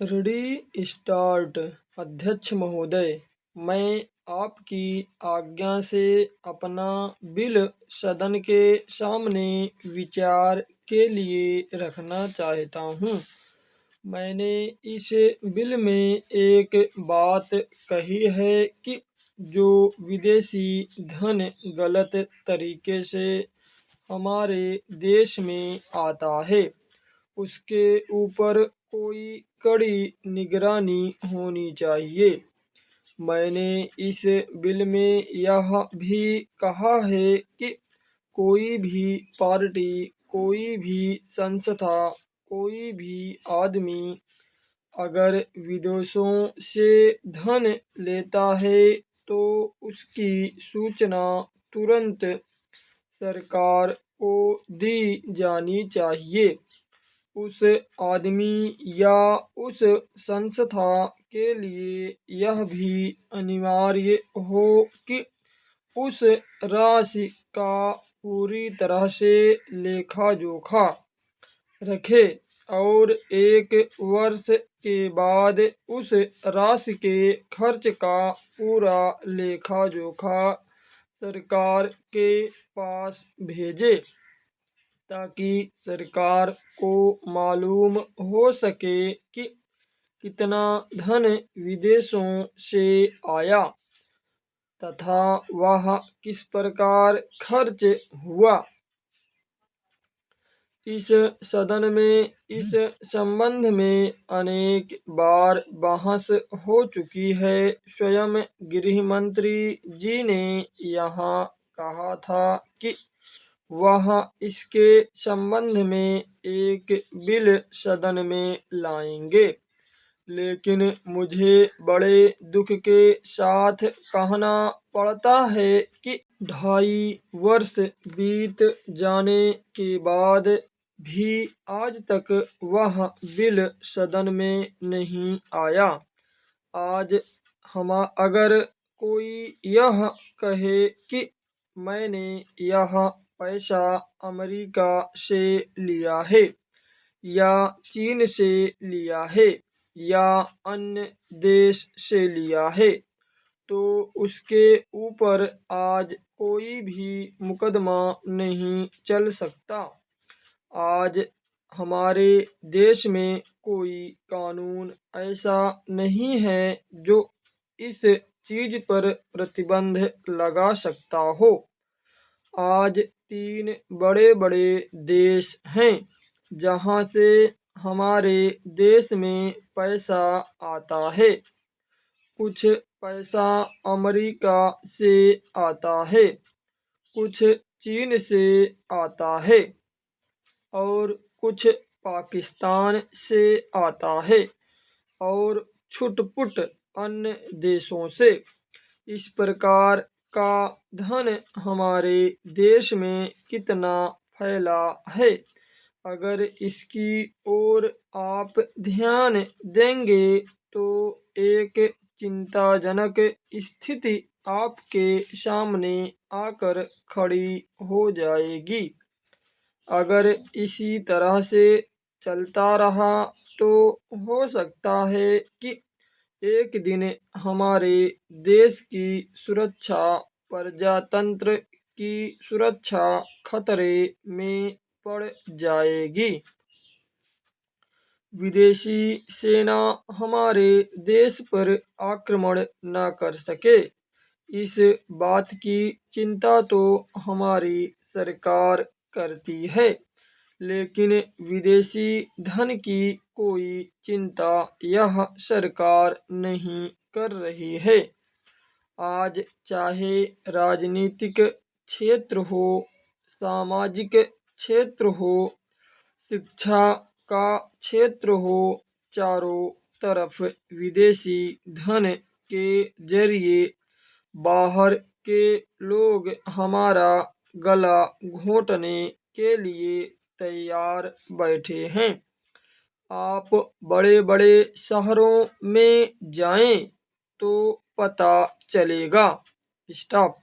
Ready start. अध्यक्ष महोदय, मैं आपकी आज्ञा से अपना बिल सदन के सामने विचार के लिए रखना चाहता हूँ। मैंने इस बिल में एक बात कही है कि जो विदेशी धन गलत तरीके से हमारे देश में आता है उसके ऊपर कोई कड़ी निगरानी होनी चाहिए। मैंने इस बिल में यह भी कहा है कि कोई भी पार्टी, कोई भी संस्था, कोई भी आदमी अगर विदेशों से धन लेता है तो उसकी सूचना तुरंत सरकार को दी जानी चाहिए। उस आदमी या उस संस्था के लिए यह भी अनिवार्य हो कि उस राशि का पूरी तरह से लेखा जोखा रखे और 1 वर्ष के बाद उस राशि के खर्च का पूरा लेखा जोखा सरकार के पास भेजे ताकि सरकार को मालूम हो सके कि कितना धन विदेशों से आया तथा वह किस प्रकार खर्च हुआ। इस सदन में इस संबंध में अनेक बार बहस हो चुकी है। स्वयं गृह मंत्री जी ने यहाँ कहा था कि वह इसके संबंध में एक बिल सदन में लाएंगे, लेकिन मुझे बड़े दुख के साथ कहना पड़ता है कि 2.5 वर्ष बीत जाने के बाद भी आज तक वह बिल सदन में नहीं आया। आज अगर कोई यह कहे कि मैंने यह पैसा अमेरिका से लिया है या चीन से लिया है या अन्य देश से लिया है तो उसके ऊपर आज कोई भी मुकदमा नहीं चल सकता। आज हमारे देश में कोई कानून ऐसा नहीं है जो इस चीज पर प्रतिबंध लगा सकता हो। आज 3 बड़े बड़े देश हैं जहाँ से हमारे देश में पैसा आता है। कुछ पैसा अमेरिका से आता है, कुछ चीन से आता है और कुछ पाकिस्तान से आता है और छुटपुट अन्य देशों से। इस प्रकार का धन हमारे देश में कितना फैला है, अगर इसकी ओर आप ध्यान देंगे तो एक चिंताजनक स्थिति आपके सामने आकर खड़ी हो जाएगी। अगर इसी तरह से चलता रहा तो हो सकता है कि एक दिन हमारे देश की सुरक्षा, प्रजातंत्र की सुरक्षा खतरे में पड़ जाएगी। विदेशी सेना हमारे देश पर आक्रमण न कर सके, इस बात की चिंता तो हमारी सरकार करती है, लेकिन विदेशी धन की कोई चिंता यह सरकार नहीं कर रही है। आज चाहे राजनीतिक क्षेत्र हो, सामाजिक क्षेत्र हो, शिक्षा का क्षेत्र हो, चारों तरफ विदेशी धन के जरिए बाहर के लोग हमारा गला घोंटने के लिए तैयार बैठे हैं। आप बड़े बड़े शहरों में जाएं तो पता चलेगा। स्टॉप।